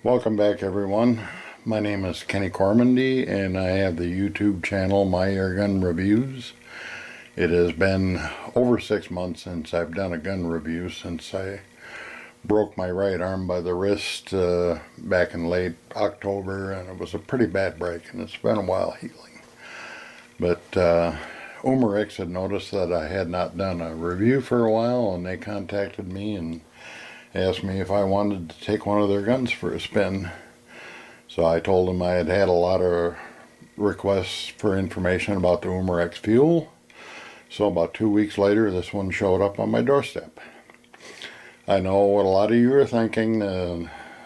Welcome back, everyone. My name is Kenny Cormandy, and I have the YouTube channel My Airgun Reviews. It has been over 6 months since I've done a gun review, since I broke my right arm by the wrist back in late October, and it was a pretty bad break, and it's been a while healing. But Umarex had noticed that I had not done a review for a while, and they contacted me and asked me if I wanted to take one of their guns for a spin. So I told them I had had a lot of requests for information about the Umarex fuel. So about 2 weeks later, this one showed up on my doorstep. I know what a lot of you are thinking,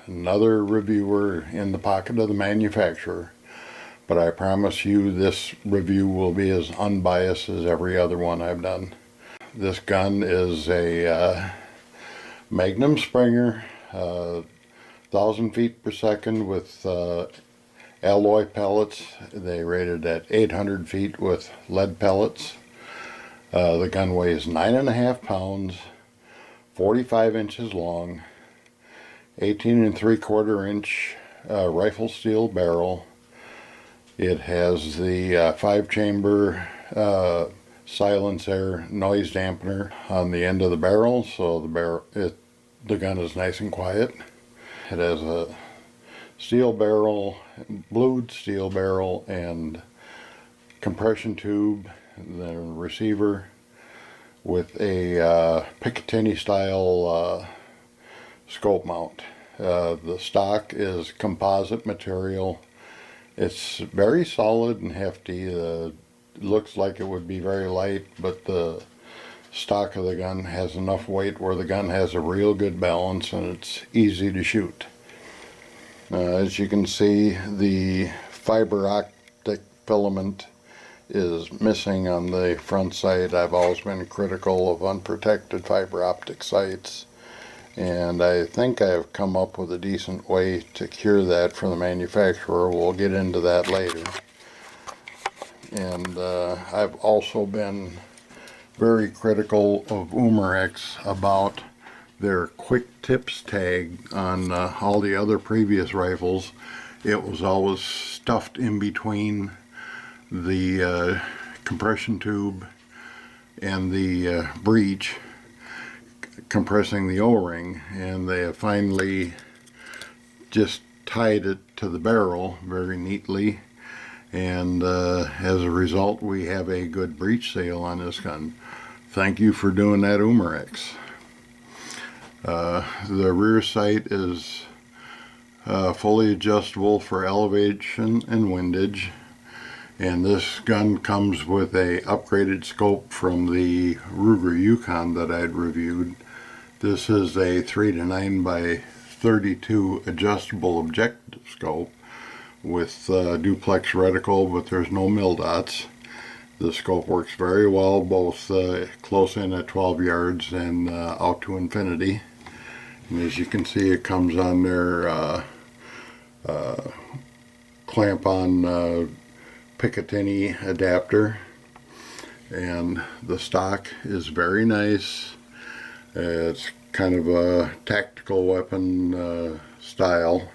another reviewer in the pocket of the manufacturer, but I promise you this review will be as unbiased as every other one I've done. This gun is a Magnum Springer, 1,000 feet per second with alloy pellets. They rated at 800 feet with lead pellets. The gun weighs 9.5 pounds, 45 inches long, 18 3/4 inch rifle steel barrel. It has the 5-chamber silencer noise dampener on the end of the barrel, so the gun is nice and quiet. It has a steel barrel, blued steel barrel, and compression tube, the receiver, with a Picatinny style scope mount. The stock is composite material. It's very solid and hefty. Looks like it would be very light, but the stock of the gun has enough weight where the gun has a real good balance and it's easy to shoot. As you can see, the fiber optic filament is missing on the front sight. I've always been critical of unprotected fiber optic sights, and I think I've come up with a decent way to cure that for the manufacturer. We'll get into that later. And I've also been very critical of Umarex about their quick tips tag on all the other previous rifles. It was always stuffed in between the compression tube and the breech, compressing the O-ring, and they have finally just tied it to the barrel very neatly, and as a result we have a good breech seal on this gun. Thank you for doing that, Umarex. The rear sight is fully adjustable for elevation and windage, and this gun comes with a upgraded scope from the Ruger Yukon that I'd reviewed. This is a 3-9 by 32 adjustable objective scope with duplex reticle, but there's no mil dots. The scope works very well, both close in at 12 yards and out to infinity. And as you can see, it comes on their clamp-on Picatinny adapter, and the stock is very nice. It's kind of a tactical weapon style.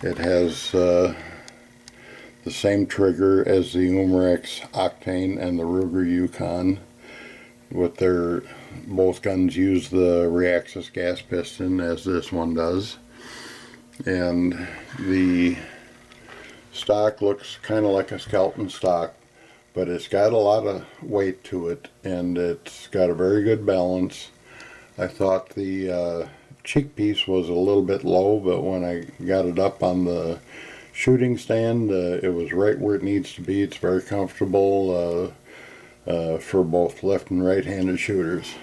It has the same trigger as the Umarex Octane and the Ruger Yukon. With their, both guns use the reaxis gas piston, as this one does, and the stock looks kind of like a skeleton stock, but it's got a lot of weight to it, and it's got a very good balance. I thought the cheek piece was a little bit low, but when I got it up on the shooting stand, it was right where it needs to be. It's very comfortable for both left and right-handed shooters.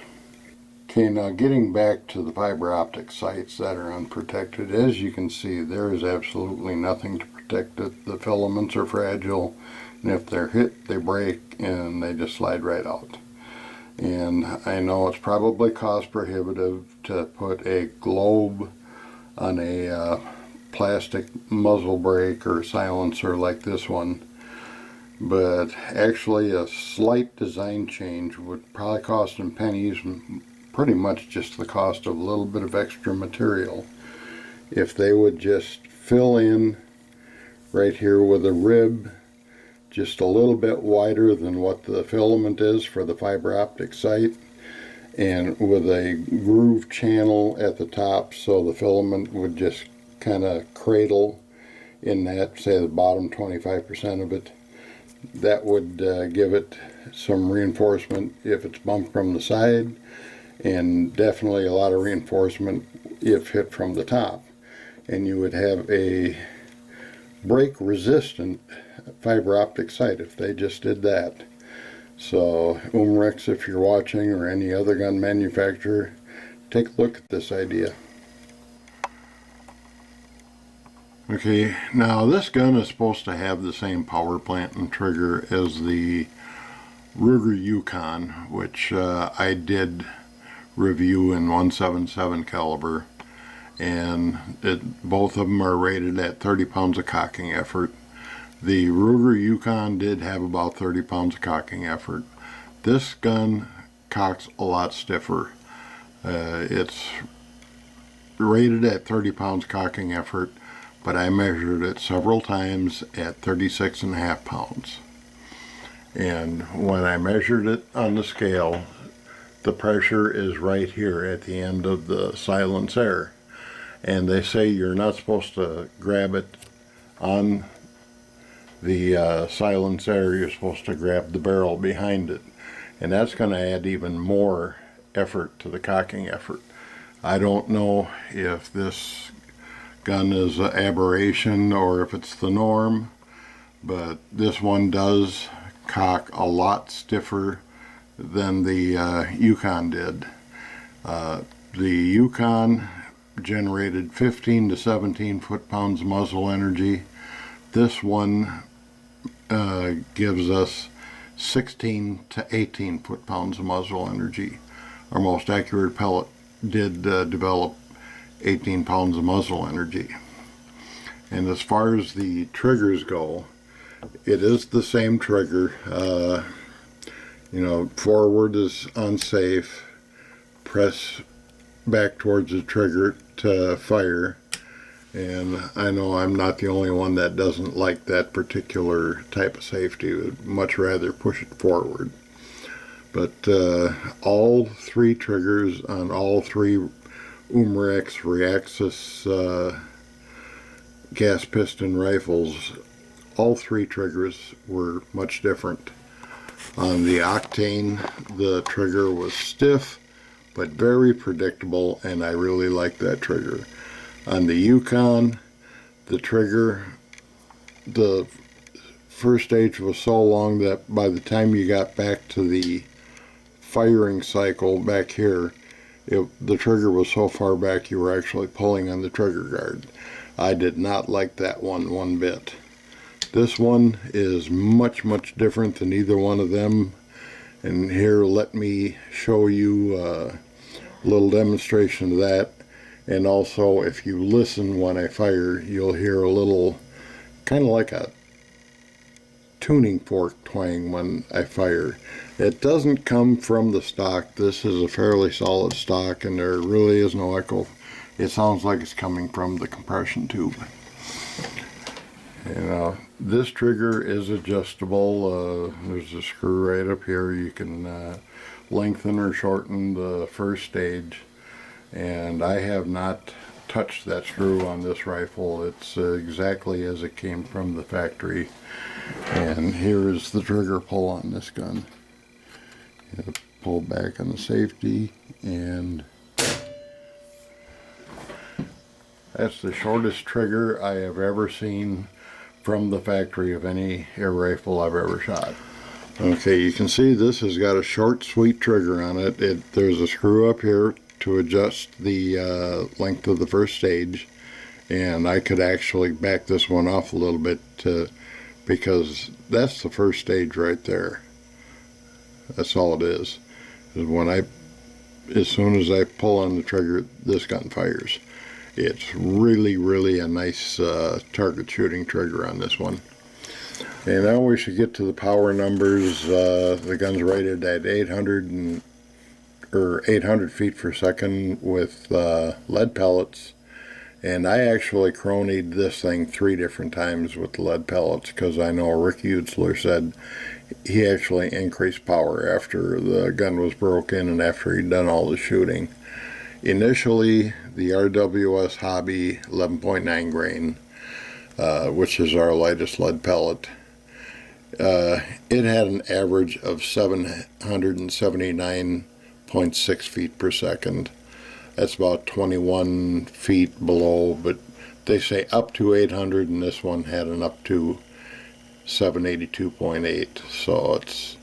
Okay, now getting back to the fiber optic sights that are unprotected, as you can see, there is absolutely nothing to protect it. The filaments are fragile, and if they're hit, they break and they just slide right out. And I know it's probably cost prohibitive to put a globe on a plastic muzzle brake or silencer like this one. But actually a slight design change would probably cost them pennies, pretty much just the cost of a little bit of extra material. If they would just fill in right here with a rib just a little bit wider than what the filament is for the fiber optic sight, and with a groove channel at the top so the filament would just kind of cradle in that, say the bottom 25% of it, that would give it some reinforcement if it's bumped from the side, and definitely a lot of reinforcement if hit from the top. And you would have a break resistant fiber optic sight if they just did that. So Umarex, if you're watching, or any other gun manufacturer, take a look at this idea. Okay, now this gun is supposed to have the same power plant and trigger as the Ruger Yukon, which I did review in 177 caliber, and both of them are rated at 30 pounds of cocking effort. The Ruger Yukon did have about 30 pounds of cocking effort. This gun cocks a lot stiffer. It's rated at 30 pounds cocking effort, but I measured it several times at 36.5 pounds. And when I measured it on the scale, the pressure is right here at the end of the silencer. And they say you're not supposed to grab it on the silencer, you're supposed to grab the barrel behind it. And that's going to add even more effort to the cocking effort. I don't know if this gun is an aberration or if it's the norm, but this one does cock a lot stiffer than the Yukon did. The Yukon generated 15 to 17 foot-pounds muzzle energy. This one gives us 16 to 18 foot-pounds of muzzle energy. Our most accurate pellet did develop 18 pounds of muzzle energy. And as far as the triggers go, it is the same trigger. You know, forward is unsafe. Press back towards the trigger to fire. And I know I'm not the only one that doesn't like that particular type of safety. Would much rather push it forward. But all three triggers on all three Umarex Reaxis gas piston rifles, all three triggers were much different. On the Octane, the trigger was stiff but very predictable, and I really like that trigger. On the Yukon, the trigger, the first stage was so long that by the time you got back to the firing cycle back here, the trigger was so far back you were actually pulling on the trigger guard. I did not like that one bit. This one is much different than either one of them, and here let me show you a little demonstration of that. And also, if you listen when I fire, you'll hear a little, kind of like a tuning fork twang when I fire. It doesn't come from the stock. This is a fairly solid stock, and there really is no echo. It sounds like it's coming from the compression tube. And this trigger is adjustable. There's a screw right up here. You can lengthen or shorten the first stage. And I have not touched that screw on this rifle. It's exactly as it came from the factory. And here is the trigger pull on this gun. You pull back on the safety, and that's the shortest trigger I have ever seen from the factory of any air rifle I've ever shot. Okay, you can see this has got a short, sweet trigger on it. There's a screw up here to adjust the length of the first stage, and I could actually back this one off a little bit because that's the first stage right there. That's all it is when as soon as I pull on the trigger, this gun fires. It's really a nice target shooting trigger on this one. And now we should get to the power numbers. The gun's rated at 800 feet per second with lead pellets. And I actually cronied this thing 3 different times with lead pellets, because I know Rick Utzler said he actually increased power after the gun was broken and after he'd done all the shooting. Initially, the RWS Hobby 11.9 grain, which is our lightest lead pellet, it had an average of 779.6 feet per second. That's about 21 feet below, but they say up to 800, and this one had an up to 782.8, so it's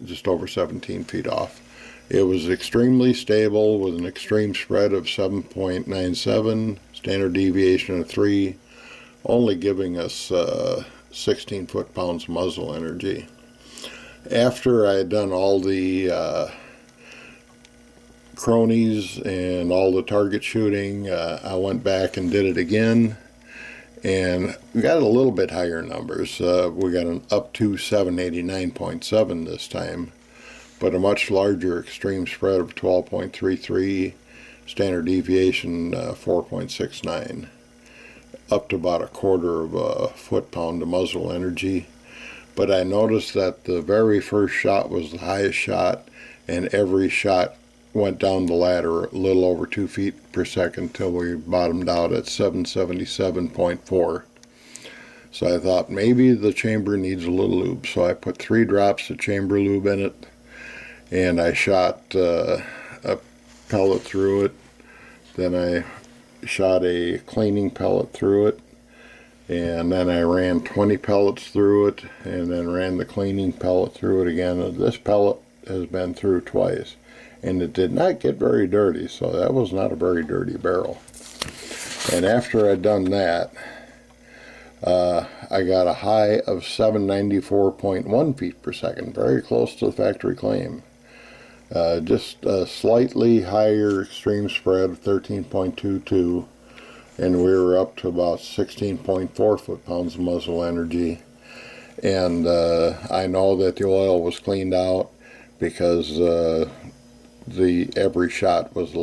just over 17 feet off. It was extremely stable with an extreme spread of 7.97, standard deviation of 3, only giving us 16 foot-pounds muzzle energy. After I had done all the cronies and all the target shooting, I went back and did it again, and we got a little bit higher numbers. We got an up to 789.7 this time, but a much larger extreme spread of 12.33, standard deviation 4.69, up to about a quarter of a foot-pound of muzzle energy. But I noticed that the very first shot was the highest shot, and every shot went down the ladder a little over 2 feet per second till we bottomed out at 777.4. So I thought maybe the chamber needs a little lube. So I put 3 drops of chamber lube in it, and I shot a pellet through it. Then I shot a cleaning pellet through it, and then I ran 20 pellets through it, and then ran the cleaning pellet through it again. And this pellet has been through twice, and it did not get very dirty, so that was not a very dirty barrel. And after I'd done that, I got a high of 794.1 feet per second, very close to the factory claim. Just a slightly higher extreme spread of 13.22, and we were up to about 16.4 foot-pounds of muzzle energy. And I know that the oil was cleaned out because every shot was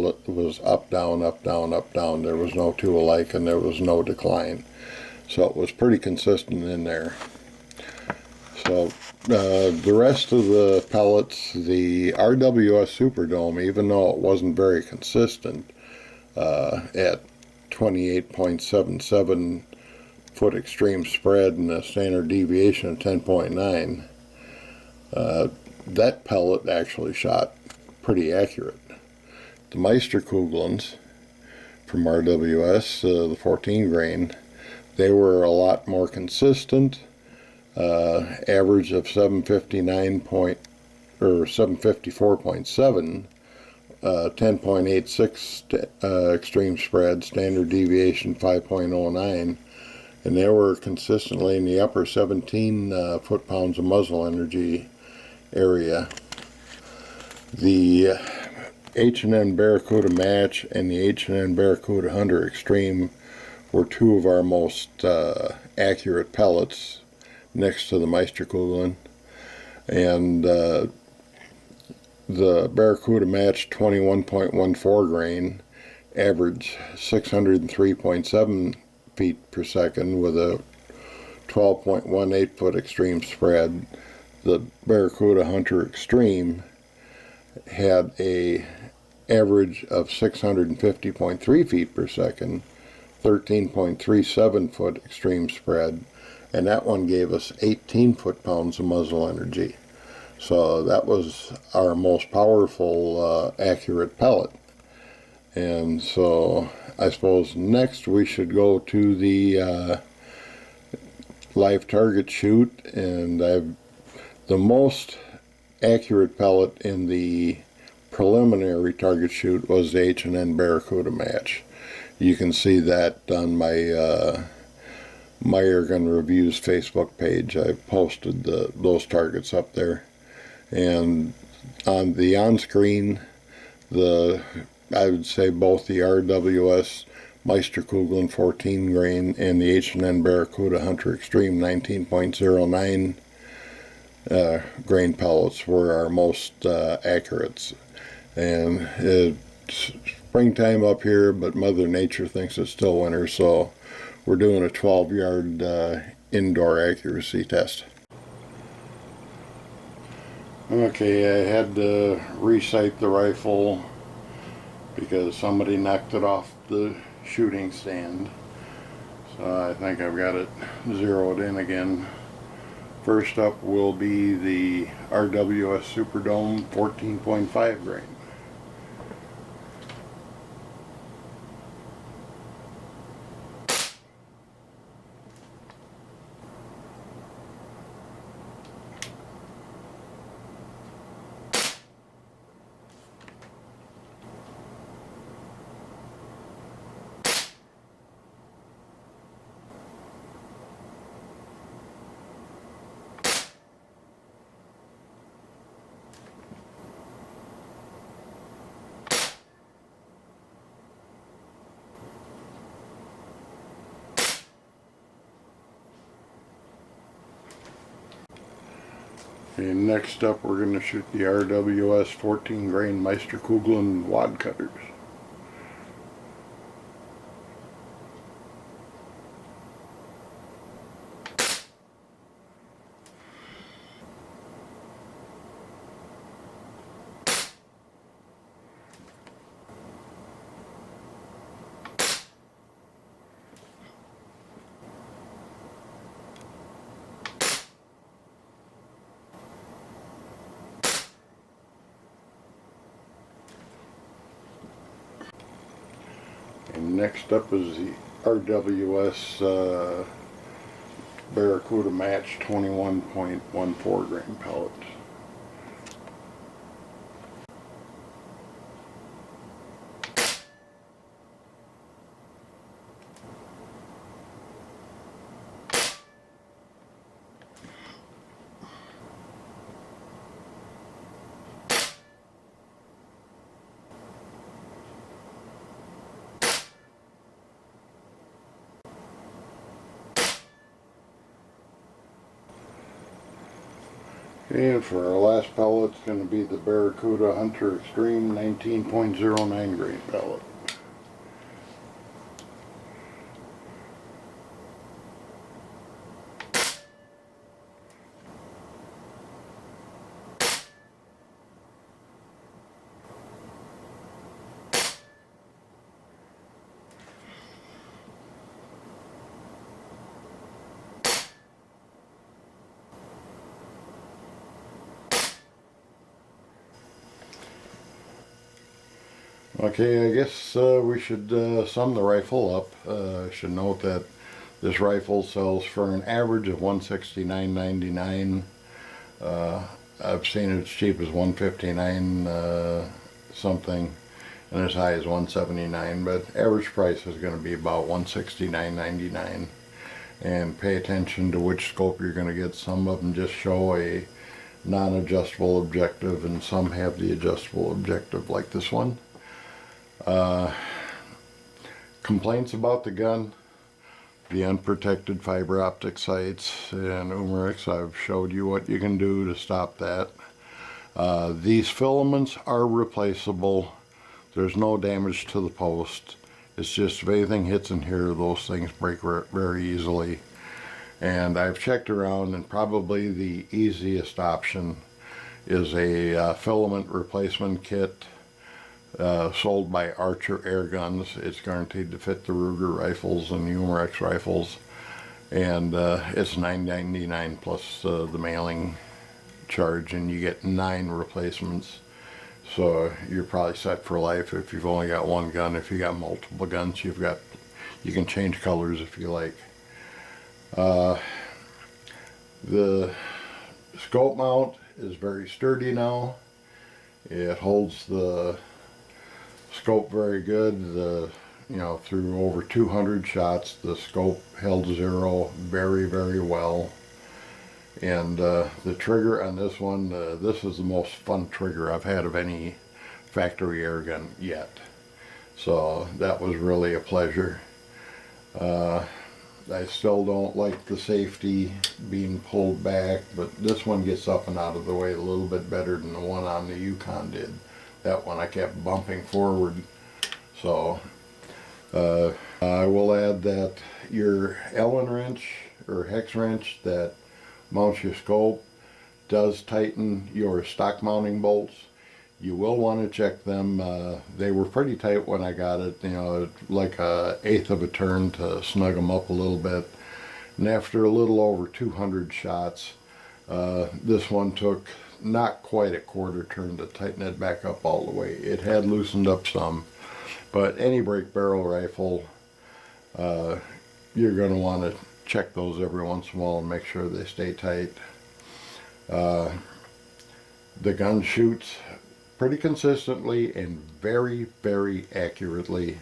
up, down, up, down, up, down. There was no two alike, and there was no decline. So it was pretty consistent in there. So the rest of the pellets, the RWS Superdome, even though it wasn't very consistent, at 28.77 foot extreme spread and a standard deviation of 10.9, that pellet actually shot pretty accurate. The Meisterkugelns from RWS, the 14 grain, they were a lot more consistent. Average of 754.7, 10.86 extreme spread, standard deviation 5.09, and they were consistently in the upper 17 foot-pounds of muzzle energy area. The H&N Barracuda Match and the H&N Barracuda Hunter Extreme were 2 of our most accurate pellets, next to the Meisterkugel. And the Barracuda Match 21.14 grain, average 603.7 feet per second with a 12.18 foot extreme spread. The Barracuda Hunter Extreme had a average of 650.3 feet per second, 13.37 foot extreme spread, and that one gave us 18 foot-pounds of muzzle energy. So that was our most powerful, accurate pellet. And so I suppose next we should go to the live target shoot, and the most accurate pellet in the preliminary target shoot was the H&N Barracuda Match. You can see that on my my Airgun Reviews Facebook page. I posted those targets up there, and on the on-screen, the I would say both the RWS Meisterkugeln 14 grain and the H&N Barracuda Hunter Extreme 19.09 grain pellets were our most accurate. And it's springtime up here, but Mother Nature thinks it's still winter, so we're doing a 12-yard indoor accuracy test. Okay, I had to resight the rifle because somebody knocked it off the shooting stand. So I think I've got it zeroed in again. First up will be the RWS Superdome 14.5 grain. Okay, next up we're going to shoot the RWS 14 grain Meisterkugeln wad cutters. And next up is the RWS Barracuda Match 21.14 grain pellet. And for our last pellet, it's going to be the Barracuda Hunter Extreme 19.09 grain pellet. Okay, I guess we should sum the rifle up. I should note that this rifle sells for an average of $169.99. I've seen it as cheap as $159 something and as high as $179, but average price is going to be about $169.99. And pay attention to which scope you're going to get. Some of them just show a non-adjustable objective and some have the adjustable objective like this one. Complaints about the gun: the unprotected fiber optic sights and Umarex. I've showed you what you can do to stop that. These filaments are replaceable. There's no damage to the post. It's just if anything hits in here, those things break very easily. And I've checked around, and probably the easiest option is a filament replacement kit sold by Archer Air Guns. It's guaranteed to fit the Ruger rifles and the Umarex rifles, and it's $9.99 plus the mailing charge, and you get 9 replacements. So you're probably set for life if you've only got one gun. If you got multiple guns, you can change colors if you like. The scope mount is very sturdy now. It holds the scope very good. Through over 200 shots, the scope held zero very well. And the trigger on this one, this is the most fun trigger I've had of any factory air gun yet. So that was really a pleasure. I still don't like the safety being pulled back, but this one gets up and out of the way a little bit better than the one on the Yukon did. That one I kept bumping forward. So I will add that your Allen wrench or hex wrench that mounts your scope does tighten your stock mounting bolts. You will want to check them. They were pretty tight when I got it, you know, like a eighth of a turn to snug them up a little bit. And after a little over 200 shots, this one took not quite a quarter turn to tighten it back up all the way. It had loosened up some, but any break barrel rifle, you're going to want to check those every once in a while and make sure they stay tight. The gun shoots pretty consistently and very, very accurately.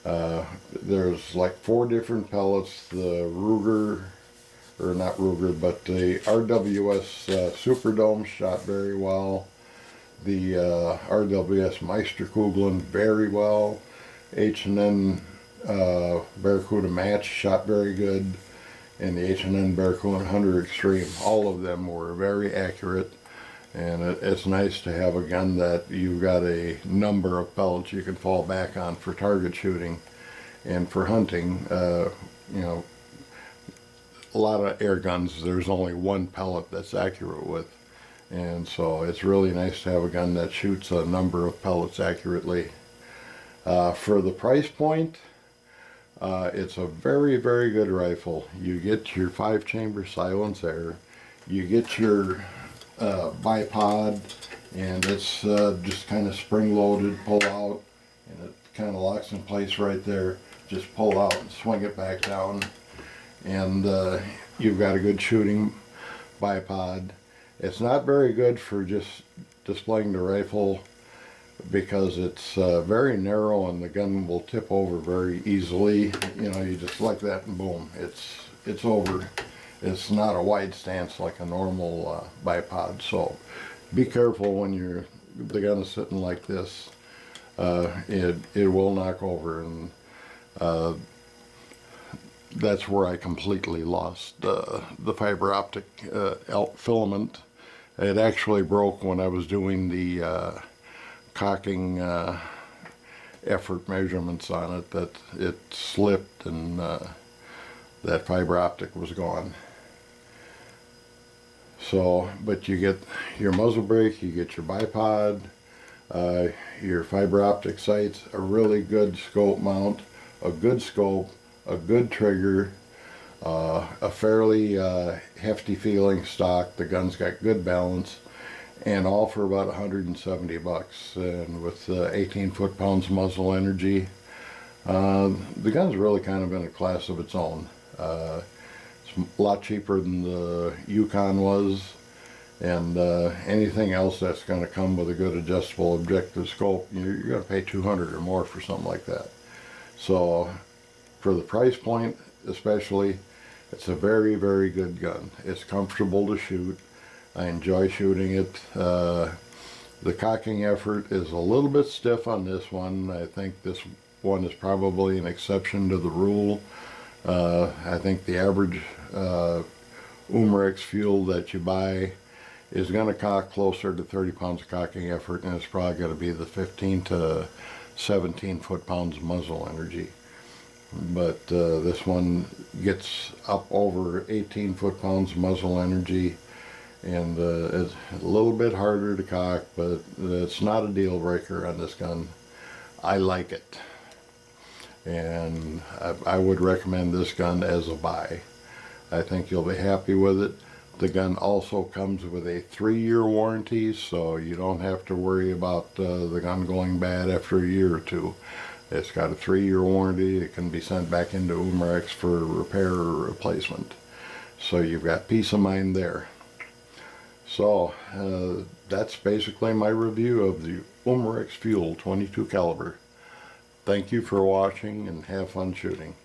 There's like 4 different pellets. The Ruger, or not Ruger, but the RWS Superdome shot very well. The RWS Meisterkugeln very well. H&N Barracuda Match shot very good. And the H&N Barracuda Hunter Extreme, all of them were very accurate. And it's nice to have a gun that you've got a number of pellets you can fall back on for target shooting. And for hunting, you know, a lot of air guns, there's only one pellet that's accurate with. And so it's really nice to have a gun that shoots a number of pellets accurately. For the price point, it's a very, very good rifle. You get your 5-chamber silence air, you get your bipod, and it's just kind of spring-loaded, pull out, and it kind of locks in place right there. Just pull out and swing it back down, and you've got a good shooting bipod. It's not very good for just displaying the rifle because it's very narrow and the gun will tip over very easily. You know, you just like that and boom, it's over. It's not a wide stance like a normal bipod, so be careful when the gun is sitting like this. It will knock over, and that's where I completely lost the fiber optic filament. It actually broke when I was doing the cocking effort measurements on it, that it slipped and that fiber optic was gone. So, but you get your muzzle brake, you get your bipod, your fiber optic sights, a really good scope mount, a good scope, a good trigger, a fairly hefty feeling stock. The gun's got good balance, and all for about 170 bucks. And with 18 foot-pounds muzzle energy, the gun's really kind of in a class of its own. It's a lot cheaper than the Yukon was, and anything else that's going to come with a good adjustable objective scope, you're going to pay $200 or more for something like that. So for the price point especially, it's a very, very good gun. It's comfortable to shoot. I enjoy shooting it. The cocking effort is a little bit stiff on this one. I think this one is probably an exception to the rule. I think the average Umarex fuel that you buy is going to cock closer to 30 pounds of cocking effort, and it's probably going to be the 15 to 17 foot-pounds muzzle energy. But this one gets up over 18 foot-pounds muzzle energy, and it's a little bit harder to cock, but it's not a deal breaker on this gun. I like it, and I would recommend this gun as a buy. I think you'll be happy with it. The gun also comes with a 3-year warranty, so you don't have to worry about the gun going bad after a year or two. It's got a 3-year warranty. It can be sent back into Umarex for repair or replacement. So you've got peace of mind there. So that's basically my review of the Umarex Fuel 22 caliber. Thank you for watching, and have fun shooting.